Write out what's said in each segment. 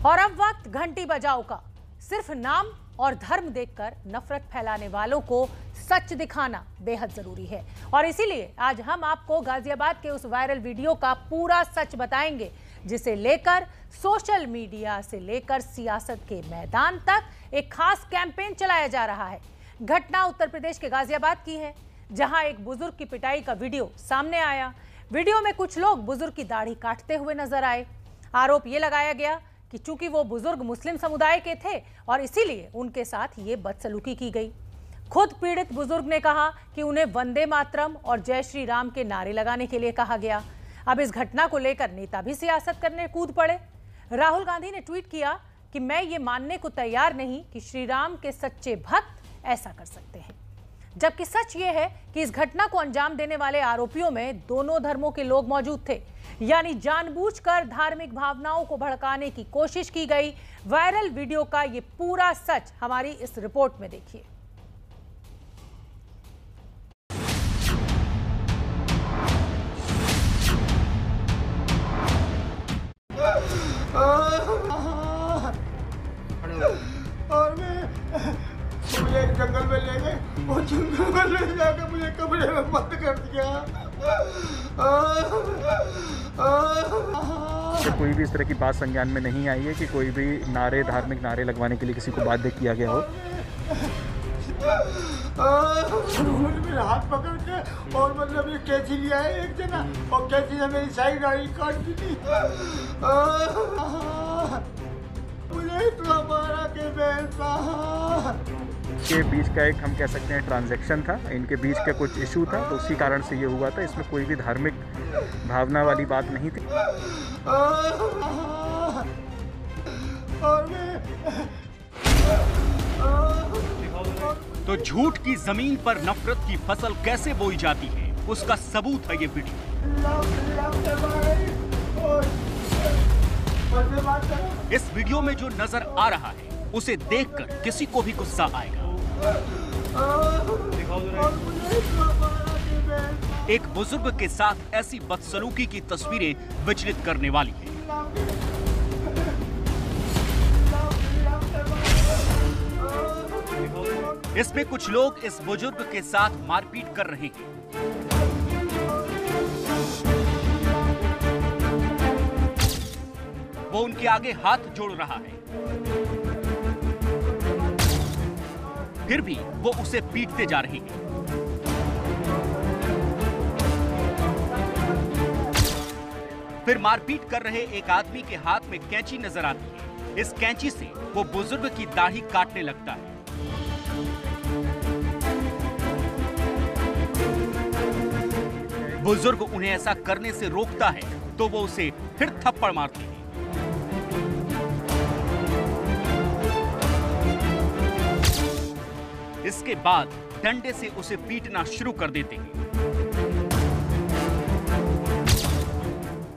और अब वक्त घंटी बजाओ का। सिर्फ नाम और धर्म देखकर नफरत फैलाने वालों को सच दिखाना बेहद जरूरी है और इसीलिए आज हम आपको गाजियाबाद के उस वायरल वीडियो का पूरा सच बताएंगे जिसे लेकर सोशल मीडिया से लेकर सियासत के मैदान तक एक खास कैंपेन चलाया जा रहा है। घटना उत्तर प्रदेश के गाजियाबाद की है, जहां एक बुजुर्ग की पिटाई का वीडियो सामने आया। वीडियो में कुछ लोग बुजुर्ग की दाढ़ी काटते हुए नजर आए। आरोप यह लगाया गया कि चूंकि वो बुजुर्ग मुस्लिम समुदाय के थे और इसीलिए उनके साथ ये बदसलूकी की गई। खुद पीड़ित बुजुर्ग ने कहा कि उन्हें वंदे मातरम और जय श्री राम के नारे लगाने के लिए कहा गया। अब इस घटना को लेकर नेता भी सियासत करने कूद पड़े। राहुल गांधी ने ट्वीट किया कि मैं ये मानने को तैयार नहीं कि श्री राम के सच्चे भक्त ऐसा कर सकते हैं, जबकि सच ये है कि इस घटना को अंजाम देने वाले आरोपियों में दोनों धर्मों के लोग मौजूद थे, यानी जानबूझकर धार्मिक भावनाओं को भड़काने की कोशिश की गई। वायरल वीडियो का ये पूरा सच हमारी इस रिपोर्ट में देखिए। और मुझे एक जंगल में ले गए, वो जंगल में ले जाकर मुझे कमरे में बंद कर दिया। कोई भी इस तरह की बात संज्ञान में नहीं आई है कि कोई भी धार्मिक नारे लगवाने के लिए किसी को बाध्य किया गया हो। मेरे हाथ पकड़ के और मतलब ये कैंची लिया है एक जना और कैंची ने मेरी सारी गाड़ी काट दी थी। मुझे इतना मारा के के बीच का एक हम कह सकते हैं ट्रांजैक्शन था, इनके बीच का कुछ इशू था तो उसी कारण से ये हुआ था। इसमें कोई भी धार्मिक भावना वाली बात नहीं थी। तो झूठ की जमीन पर नफरत की फसल कैसे बोई जाती है, उसका सबूत है ये वीडियो। इस वीडियो में जो नजर आ रहा है उसे देखकर किसी को भी गुस्सा आएगा। एक बुजुर्ग के साथ ऐसी बदसलूकी की तस्वीरें विचलित करने वाली है। इसमें कुछ लोग इस बुजुर्ग के साथ मारपीट कर रहे हैं। वो उनके आगे हाथ जोड़ रहा है, फिर भी वो उसे पीटते जा रहे हैं। फिर मारपीट कर रहे एक आदमी के हाथ में कैंची नजर आती है। इस कैंची से वो बुजुर्ग की दाढ़ी काटने लगता है। बुजुर्ग उन्हें ऐसा करने से रोकता है तो वो उसे फिर थप्पड़ मारते हैं। इसके बाद डंडे से उसे पीटना शुरू कर देते हैं।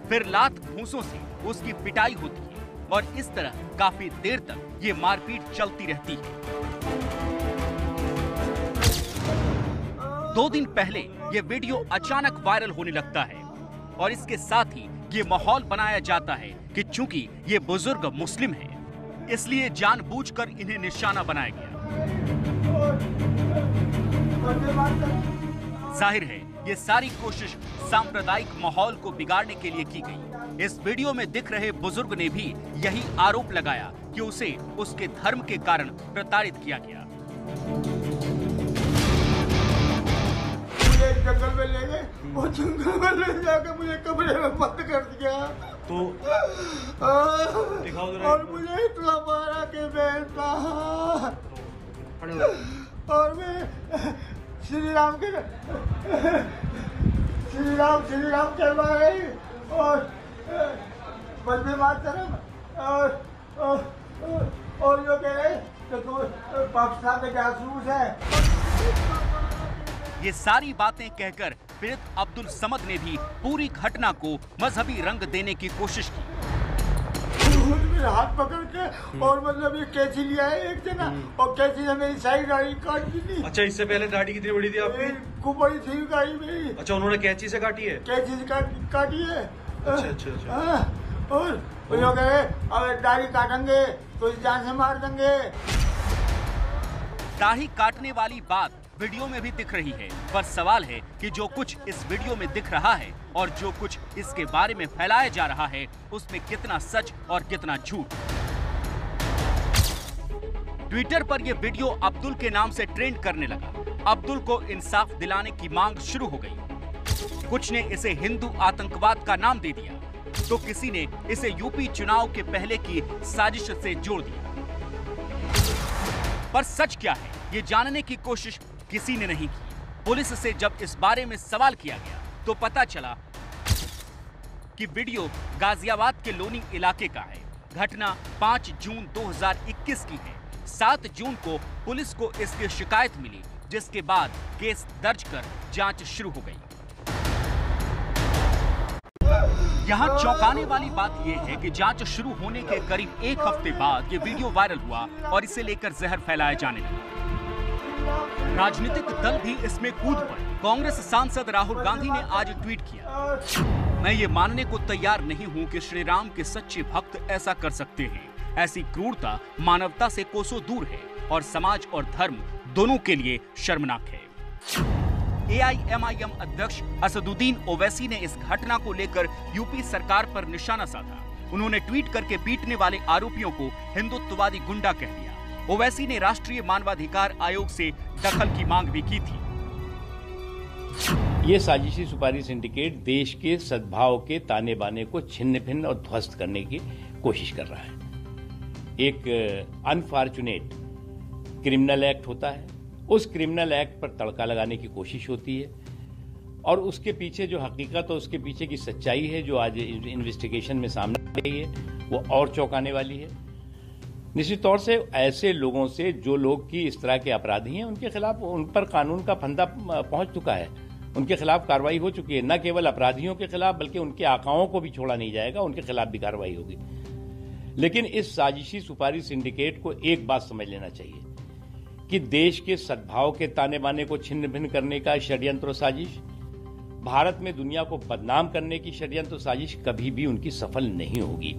फिर लात घूंसों से उसकी पिटाई होती है और इस तरह काफी देर तक ये मारपीट चलती रहती है। 2 दिन पहले ये वीडियो अचानक वायरल होने लगता है और इसके साथ ही ये माहौल बनाया जाता है कि चूंकि ये बुजुर्ग मुस्लिम हैं, इसलिए जानबूझकर इन्हें निशाना बनाया गया। जाहिर है ये सारी कोशिश सांप्रदायिक माहौल को बिगाड़ने के लिए की गई। इस वीडियो में दिख रहे बुजुर्ग ने भी यही आरोप लगाया कि उसे उसके धर्म के कारण प्रताड़ित किया गया। मुझे एक जंगल में ले गए, वो जंगल में ले जाकर मुझे कमरे में बंद कर दिया। तो और मुझे इतना मारा के और मैं श्री राम के बारे और वंदे मातरम और जो कह रहे कि तू पाकिस्तान में जासूस है। ये सारी बातें कहकर पीड़ित अब्दुल समद ने भी पूरी घटना को मजहबी रंग देने की कोशिश की। मेरे हाथ पकड़ के और मतलब ये कैंची लिया है एक जना और कैंची ने मेरी सारी गाड़ी काट दी थी। अच्छा, इससे पहले दाढ़ी कितनी बड़ी थी आपकी? खूब बड़ी थी गाड़ी मेरी। अच्छा, उन्होंने कैंची से काटी है? कैंची से काटी है। अच्छा। और वो लोग कहे अगर दाढ़ी काटेंगे तो इस जान से मार देंगे। दाढ़ी काटने वाली बात वीडियो में भी दिख रही है, पर सवाल है कि जो कुछ इस वीडियो में दिख रहा है और जो कुछ इसके बारे में फैलाया जा रहा है उसमें कितना सच और कितना झूठ। ट्विटर पर यह वीडियो अब्दुल के नाम से ट्रेंड करने लगा। अब्दुल को इंसाफ दिलाने की मांग शुरू हो गई। कुछ ने इसे हिंदू आतंकवाद का नाम दे दिया, तो किसी ने इसे यूपी चुनाव के पहले की साजिश से जोड़ दिया। पर सच क्या है, ये जानने की कोशिश किसी ने नहीं की। पुलिस से जब इस बारे में सवाल किया गया तो पता चला कि वीडियो गाजियाबाद के लोनी इलाके का है। घटना 5 जून 2021 की है। 7 जून को पुलिस को इसकी शिकायत मिली, जिसके बाद केस दर्ज कर जांच शुरू हो गई। यहाँ चौंकाने वाली बात यह है कि जांच शुरू होने के करीब 1 हफ्ते बाद ये वीडियो वायरल हुआ और इसे लेकर जहर फैलाया जाने लगा। राजनीतिक दल भी इसमें कूद पड़े। कांग्रेस सांसद राहुल गांधी ने आज ट्वीट किया, मैं ये मानने को तैयार नहीं हूं कि श्री राम के सच्चे भक्त ऐसा कर सकते हैं। ऐसी क्रूरता मानवता से कोसों दूर है और समाज और धर्म दोनों के लिए शर्मनाक है। AIMIM अध्यक्ष असदुद्दीन ओवैसी ने इस घटना को लेकर यूपी सरकार पर निशाना साधा। उन्होंने ट्वीट करके पीटने वाले आरोपियों को हिंदुत्ववादी गुंडा कह दिया। ओवैसी ने राष्ट्रीय मानवाधिकार आयोग से दखल की मांग भी की थी। ये साजिशी सुपारी सिंडिकेट देश के सद्भाव के ताने बाने को छिन्न भिन्न और ध्वस्त करने की कोशिश कर रहा है। एक अनफॉर्चुनेट क्रिमिनल एक्ट होता है, उस क्रिमिनल एक्ट पर तड़का लगाने की कोशिश होती है और उसके पीछे जो हकीकत और उसके पीछे की सच्चाई है जो आज इन्वेस्टिगेशन में सामने आ रही है वो और चौंकाने वाली है। निश्चित तौर से ऐसे लोगों से जो लोग की इस तरह के अपराधी हैं उनके खिलाफ उन पर कानून का फंदा पहुंच चुका है, उनके खिलाफ कार्रवाई हो चुकी है। न केवल अपराधियों के खिलाफ बल्कि उनके आकाओं को भी छोड़ा नहीं जाएगा, उनके खिलाफ भी कार्रवाई होगी। लेकिन इस साजिशी सुपारी सिंडिकेट को एक बात समझ लेना चाहिए कि देश के सद्भाव के ताने बाने को छिन्न भिन्न करने का षड्यंत्र साजिश, भारत में दुनिया को बदनाम करने की षड्यंत्र साजिश कभी भी उनकी सफल नहीं होगी।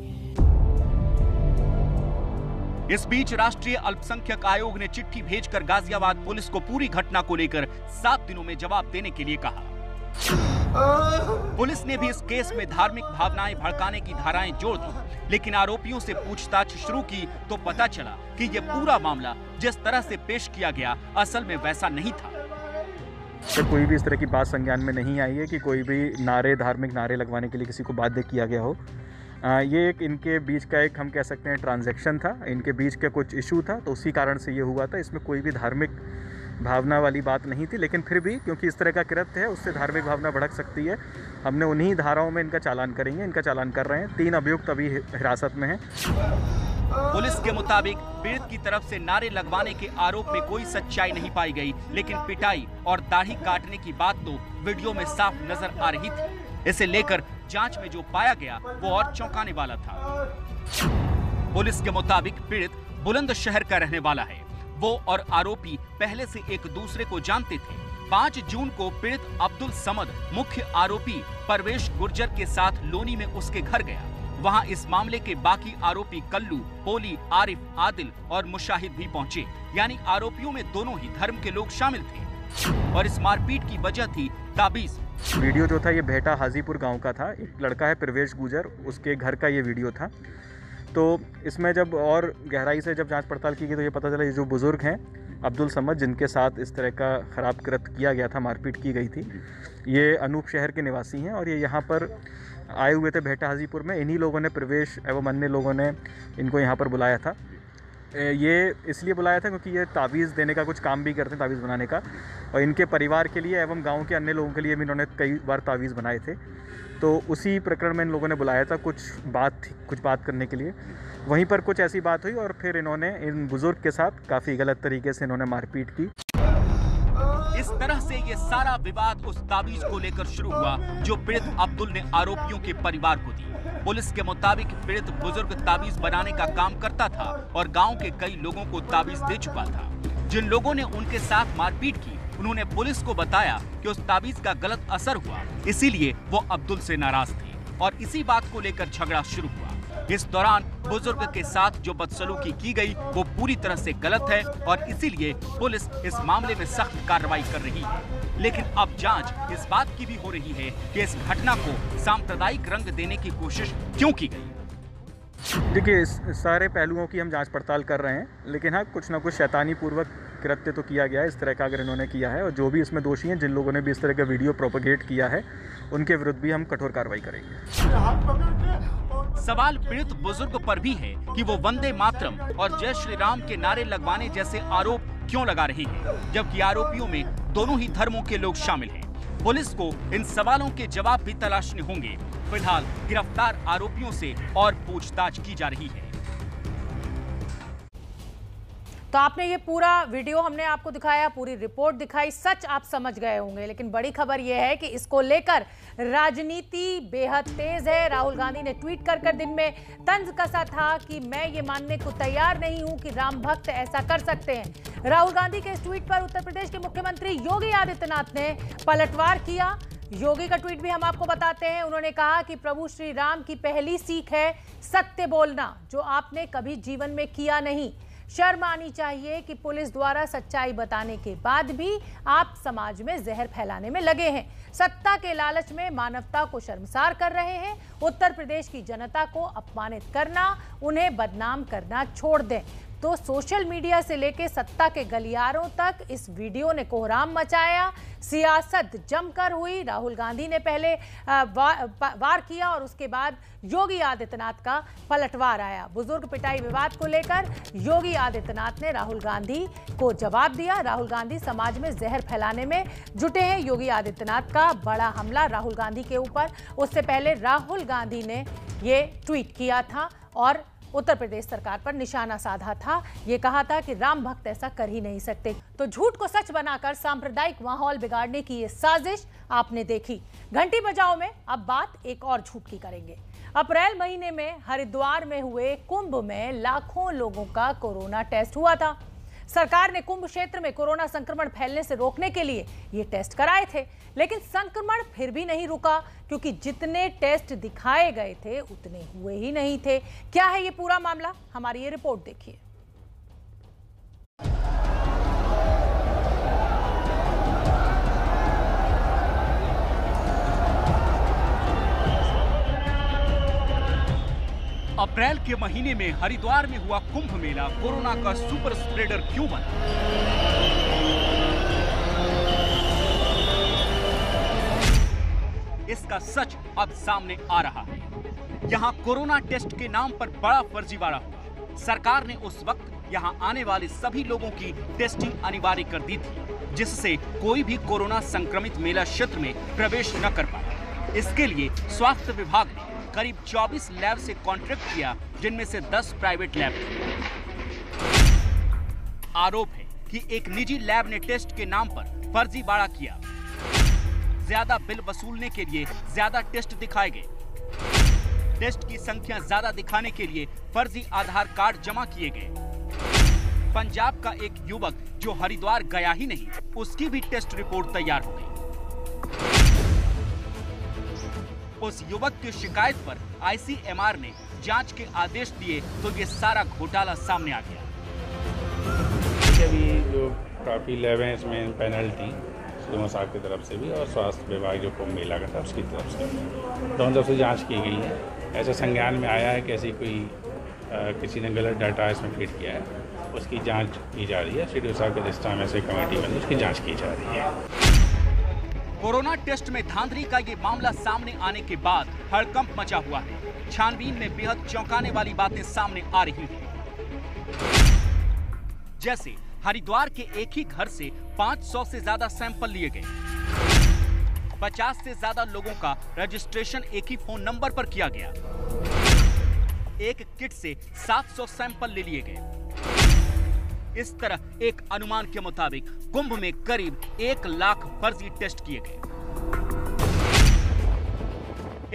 इस बीच राष्ट्रीय अल्पसंख्यक आयोग ने चिट्ठी भेजकर गाजियाबाद पुलिस को पूरी घटना को लेकर 7 दिनों में जवाब देने के लिए कहा। पुलिस ने भी इस केस में धार्मिक भावनाएं भड़काने की धाराएं जोड़ दी, लेकिन आरोपियों से पूछताछ शुरू की तो पता चला कि यह पूरा मामला जिस तरह से पेश किया गया असल में वैसा नहीं था। तो कोई भी इस तरह की बात संज्ञान में नहीं आई है कि कोई भी धार्मिक नारे लगवाने के लिए किसी को बाध्य किया गया हो। ये एक इनके बीच का एक हम कह सकते हैं ट्रांजैक्शन था, इनके बीच का कुछ इशू था, तो उसी कारण से ये हुआ था। इसमें कोई भी धार्मिक भावना वाली बात नहीं थी, लेकिन फिर भी क्योंकि इस तरह का कृत्य है उससे धार्मिक भावना भड़क सकती है। हमने उन्हीं धाराओं में इनका चालान करेंगे, इनका चालान कर रहे हैं। 3 अभियुक्त अभी हिरासत में हैं। पुलिस के मुताबिक पीड़ित की तरफ से नारे लगवाने के आरोप में कोई सच्चाई नहीं पाई गई, लेकिन पिटाई और दाढ़ी काटने की बात तो वीडियो में साफ नजर आ रही थी। इसे लेकर जांच में जो पाया गया वो और चौंकाने वाला था। पुलिस के मुताबिक पीड़ित बुलंदशहर का रहने वाला है। वो और आरोपी पहले से एक दूसरे को जानते थे। 5 जून को पीड़ित अब्दुल समद मुख्य आरोपी परवेश गुर्जर के साथ लोनी में उसके घर गया। वहां इस मामले के बाकी आरोपी कल्लू, पोली, आरिफ, आदिल और मुशाहिद भी पहुंचे। यानी आरोपियों में दोनों ही धर्म के लोग शामिल थे और इस मारपीट की वजह थी ताबीज। वीडियो जो था ये भेटा हाजीपुर गांव का था। एक लड़का है परवेश गुर्जर, उसके घर का ये वीडियो था। तो इसमें जब और गहराई से जब जांच पड़ताल की गई तो ये पता चला ये जो बुजुर्ग हैं अब्दुल समद, जिनके साथ इस तरह का खराब कृत्य किया गया था, मारपीट की गई थी, ये अनूप शहर के निवासी हैं और ये यहाँ पर आए हुए थे भेटा हाजीपुर में। इन्हीं लोगों ने, प्रवेश एवं अन्य लोगों ने इनको यहाँ पर बुलाया था। ये इसलिए बुलाया था क्योंकि ये तावीज़ देने का कुछ काम भी करते हैं, तावीज़ बनाने का, और इनके परिवार के लिए एवं गांव के अन्य लोगों के लिए भी इन्होंने कई बार तावीज़ बनाए थे। तो उसी प्रकरण में इन लोगों ने बुलाया था कुछ बात करने के लिए। वहीं पर कुछ ऐसी बात हुई और फिर इन्होंने इन बुजुर्ग के साथ काफ़ी गलत तरीके से इन्होंने मारपीट की। इस तरह से ये सारा विवाद उस तावीज को लेकर शुरू हुआ जो पीड़ित अब्दुल ने आरोपियों के परिवार को दी। पुलिस के मुताबिक पीड़ित बुजुर्ग तावीज बनाने का काम करता था और गांव के कई लोगों को तावीज दे चुका था। जिन लोगों ने उनके साथ मारपीट की उन्होंने पुलिस को बताया कि उस तावीज का गलत असर हुआ, इसीलिए वो अब्दुल से नाराज थे। और इसी बात को लेकर झगड़ा शुरू हुआ। इस दौरान बुजुर्ग के साथ जो बदसलूकी की गई वो पूरी तरह से गलत है और इसीलिए पुलिस इस मामले में सख्त कार्रवाई कर रही है। लेकिन अब जांच इस बात की भी हो रही है कि इस घटना को सांप्रदायिक रंग देने की कोशिश क्यों की गई। देखिए, इस सारे पहलुओं की हम जांच पड़ताल कर रहे हैं, लेकिन हाँ, कुछ ना कुछ शैतानी पूर्वक कृत्य तो किया गया है। इस तरह का अगर इन्होंने किया है और जो भी इसमें दोषी हैं, जिन लोगों ने भी इस तरह का वीडियो प्रोपगेट किया है, उनके विरुद्ध भी हम कठोर कार्रवाई करेंगे। हाथ पकड़ के और सवाल पीड़ित बुजुर्ग पर भी है कि वो वंदे मातरम और जय श्री राम के नारे लगवाने जैसे आरोप क्यों लगा रहे हैं, जबकि आरोपियों में दोनों ही धर्मों के लोग शामिल हैं। पुलिस को इन सवालों के जवाब भी तलाशने होंगे। फिलहाल गिरफ्तार आरोपियों से और पूछताछ की जा रही है। तो आपने ये पूरा वीडियो हमने आपको दिखाया, पूरी रिपोर्ट दिखाई, सच आप समझ गए होंगे। लेकिन बड़ी खबर यह है कि इसको लेकर राजनीति बेहद तेज है। राहुल गांधी ने ट्वीट कर दिन में तंज कसा था कि मैं ये मानने को तैयार नहीं हूं कि राम भक्त ऐसा कर सकते हैं। राहुल गांधी के इस ट्वीट पर उत्तर प्रदेश के मुख्यमंत्री योगी आदित्यनाथ ने पलटवार किया। योगी का ट्वीट भी हम आपको बताते हैं। उन्होंने कहा कि प्रभु श्री राम की पहली सीख है सत्य बोलना, जो आपने कभी जीवन में किया नहीं। शर्म आनी चाहिए कि पुलिस द्वारा सच्चाई बताने के बाद भी आप समाज में जहर फैलाने में लगे हैं। सत्ता के लालच में मानवता को शर्मसार कर रहे हैं। उत्तर प्रदेश की जनता को अपमानित करना, उन्हें बदनाम करना छोड़ दें। तो सोशल मीडिया से लेकर सत्ता के गलियारों तक इस वीडियो ने कोहराम मचाया। सियासत जमकर हुई। राहुल गांधी ने पहले वार किया और उसके बाद योगी आदित्यनाथ का पलटवार आया। बुजुर्ग पिटाई विवाद को लेकर योगी आदित्यनाथ ने राहुल गांधी को जवाब दिया। राहुल गांधी समाज में जहर फैलाने में जुटे हैं। योगी आदित्यनाथ का बड़ा हमला राहुल गांधी के ऊपर। उससे पहले राहुल गांधी ने ये ट्वीट किया था और उत्तर प्रदेश सरकार पर निशाना साधा था। ये कहा था कि राम भक्त ऐसा कर ही नहीं सकते। तो झूठ को सच बनाकर सांप्रदायिक माहौल बिगाड़ने की ये साजिश आपने देखी। घंटी बजाओ में अब बात एक और झूठ की करेंगे। अप्रैल महीने में हरिद्वार में हुए कुंभ में लाखों लोगों का कोरोना टेस्ट हुआ था। सरकार ने कुंभ क्षेत्र में कोरोना संक्रमण फैलने से रोकने के लिए ये टेस्ट कराए थे, लेकिन संक्रमण फिर भी नहीं रुका, क्योंकि जितने टेस्ट दिखाए गए थे उतने हुए ही नहीं थे। क्या है ये पूरा मामला, हमारी ये रिपोर्ट देखिए। अप्रैल के महीने में हरिद्वार में हुआ कुंभ मेला कोरोना का सुपर स्प्रेडर क्यों बना? इसका सच अब सामने आ रहा है। यहां कोरोना टेस्ट के नाम पर बड़ा फर्जीवाड़ा हुआ। सरकार ने उस वक्त यहां आने वाले सभी लोगों की टेस्टिंग अनिवार्य कर दी थी, जिससे कोई भी कोरोना संक्रमित मेला क्षेत्र में प्रवेश न कर पाया। इसके लिए स्वास्थ्य विभाग ने करीब 24 लैब से कॉन्ट्रैक्ट किया, जिनमें से 10 प्राइवेट लैब थे। आरोप है कि एक निजी लैब ने टेस्ट के नाम पर फर्जीवाड़ा किया। ज्यादा बिल वसूलने के लिए ज्यादा टेस्ट दिखाए गए। टेस्ट की संख्या ज्यादा दिखाने के लिए फर्जी आधार कार्ड जमा किए गए। पंजाब का एक युवक जो हरिद्वार गया ही नहीं, उसकी भी टेस्ट रिपोर्ट तैयार हो गई। उस युवक की शिकायत पर आईसीएमआर ने जांच के आदेश दिए तो ये सारा घोटाला सामने आ गया। अभी जो काफ़ी लैब हैं इसमें पैनल थी सुमा साहब की तरफ से भी और स्वास्थ्य विभाग जो कुंभ मेला का था उसकी तरफ से, दोनों तरफ से जांच की गई है। ऐसा संज्ञान में आया है कि ऐसी कोई किसी ने गलत डाटा इसमें फीड किया है, उसकी जांच की जा रही है। सीडीओ साहब के अध्यक्षता में से कमेटी बनी, उसकी जाँच की जा रही है। कोरोना टेस्ट में धांधली का ये मामला सामने आने के बाद हड़कंप मचा हुआ है। छानबीन में बेहद चौंकाने वाली बातें सामने आ रही हैं। जैसे हरिद्वार के एक ही घर से 500 से ज्यादा सैंपल लिए गए। 50 से ज्यादा लोगों का रजिस्ट्रेशन एक ही फोन नंबर पर किया गया। एक किट से 700 सैंपल ले लिए गए। इस तरह एक अनुमान के मुताबिक कुंभ में करीब 1 लाख फर्जी टेस्ट किए गए।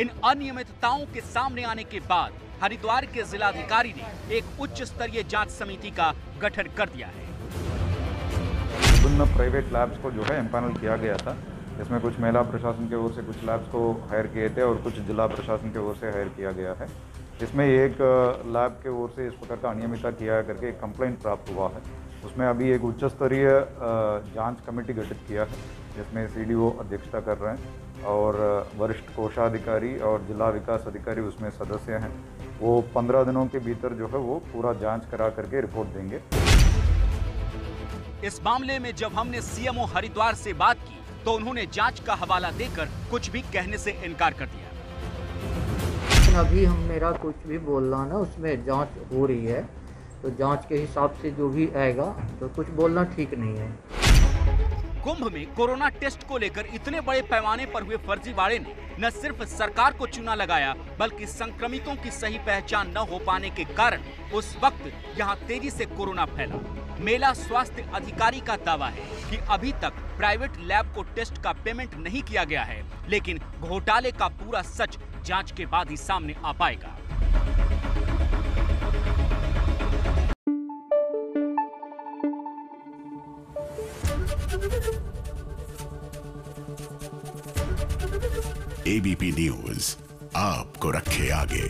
इन अनियमितताओं के सामने आने के बाद हरिद्वार के जिलाधिकारी ने एक उच्च स्तरीय जांच समिति का गठन कर दिया है। विभिन्न प्राइवेट लैब्स को जो है एम्पैनल किया गया था इसमें कुछ महिला प्रशासन की ओर से कुछ लैब्स को हायर किए थे और कुछ जिला प्रशासन की ओर से हायर किया गया है। इसमें एक लैब के ओर से इस प्रकार का अनियमितता किया करके एक कंप्लेंट प्राप्त हुआ है। उसमें अभी एक उच्च स्तरीय जांच कमेटी गठित किया है, जिसमें सीडीओ अध्यक्षता कर रहे हैं और वरिष्ठ कोषाधिकारी और जिला विकास अधिकारी उसमें सदस्य हैं। वो 15 दिनों के भीतर जो है वो पूरा जांच करा करके रिपोर्ट देंगे। इस मामले में जब हमने सीएमओ हरिद्वार से बात की तो उन्होंने जांच का हवाला देकर कुछ भी कहने से इनकार कर दिया। अभी हम मेरा कुछ भी बोलना ना, उसमें जांच हो रही है, तो जांच के हिसाब से जो भी आएगा, तो कुछ बोलना ठीक नहीं है। कुंभ में कोरोना टेस्ट को लेकर इतने बड़े पैमाने पर हुए फर्जीवाड़े ने न सिर्फ सरकार को चूना लगाया, बल्कि संक्रमितों की सही पहचान न हो पाने के कारण उस वक्त यहां तेजी से कोरोना फैला। मेला स्वास्थ्य अधिकारी का दावा है कि अभी तक प्राइवेट लैब को टेस्ट का पेमेंट नहीं किया गया है, लेकिन घोटाले का पूरा सच जांच के बाद ही सामने आ पाएगा। एबीपी न्यूज आपको रखे आगे।